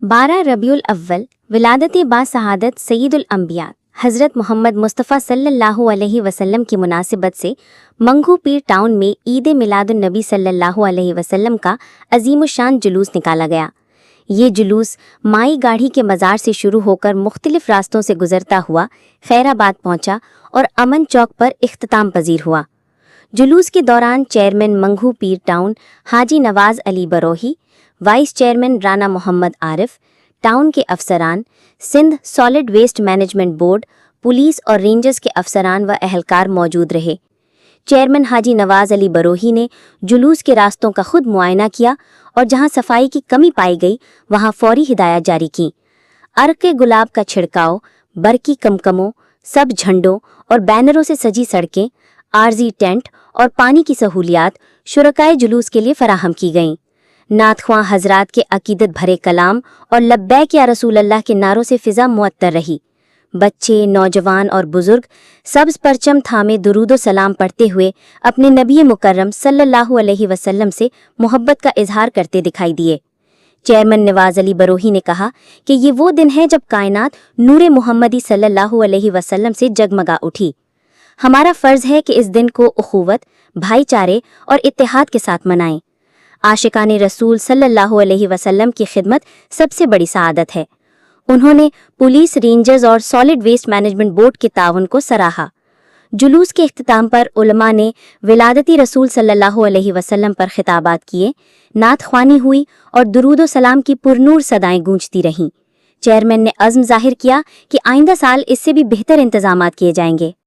12 रबीउल अव्वल विलादत बासआदत सय्यदुल अंबिया हज़रत मोहम्मद मुस्तफ़ा सल्लल्लाहु अलैहि वसल्लम की मुनासिबत से मंगू पीर टाउन में ईद मिलादुन नबी सल्लल्लाहु अलैहि वसल्लम का अजीमुशान जुलूस निकाला गया। ये जुलूस माई गाढ़ी के मज़ार से शुरू होकर मुख्तलिफ रास्तों से गुजरता हुआ खैराबाद पहुंचा और अमन चौक पर इख्तिताम पजीर हुआ। जुलूस के दौरान chairman Mangho Pir town Haji Nawaz Ali Barohi, vice chairman Rana Mohammad Arif, town के अफसरान, Sindh solid waste management board, police और रेंजर्स के अफसरान व अहलकार मौजूद रहे। चेयरमैन हाजी नवाज अली बरोही ने जुलूस के रास्तों का खुद मुआयना किया और जहां सफाई की कमी पाई गई वहां फौरी हिदायत जारी की। अर्क गुलाब का छिड़काव, बरकी कमकमों, सब झंडों और बैनरों से सजी सड़कें, आरजी टेंट और पानी की सहूलियात शुरकाए जुलूस के लिए फराहम की गईं। नातख्वां हजरात के अकीदत भरे कलाम और लब्बैक या रसूल अल्लाह के नारों से फिजा मुअत्तर रही। बच्चे, नौजवान और बुजुर्ग सब्ज परचम थामे दुरूद सलाम पढ़ते हुए अपने नबी मुकर्रम सल्लल्लाहु अलैहि वसल्लम से मोहब्बत का इजहार करते दिखाई दिए। चेयरमैन नवाज अली बरोही ने कहा कि ये वो दिन है जब कायनात नूरे मुहम्मदी सल्लल्लाहु अलैहि वसल्लम से जगमगा उठी। हमारा फ़र्ज़ है कि इस दिन को उखुवत, भाईचारे और इत्तेहाद के साथ मनाएं। आशिकाने रसूल सल्लल्लाहु अलैहि वसल्लम की खिदमत सबसे बड़ी सआदत है। उन्होंने पुलिस, रेंजर्स और सॉलिड वेस्ट मैनेजमेंट बोर्ड के ताउन को सराहा। जुलूस के इख्तिताम पर उलमा ने विलादती रसूल सल्लल्लाहु अलैहि वसल्लम पर खिताबात किए, नात ख्वानी हुई और दुरूद सलाम की पुरनूर सदाएं गूंजती रहीं। चेयरमैन ने अज़्म जाहिर किया कि आइंदा साल इससे भी बेहतर इंतजामात किए जाएंगे।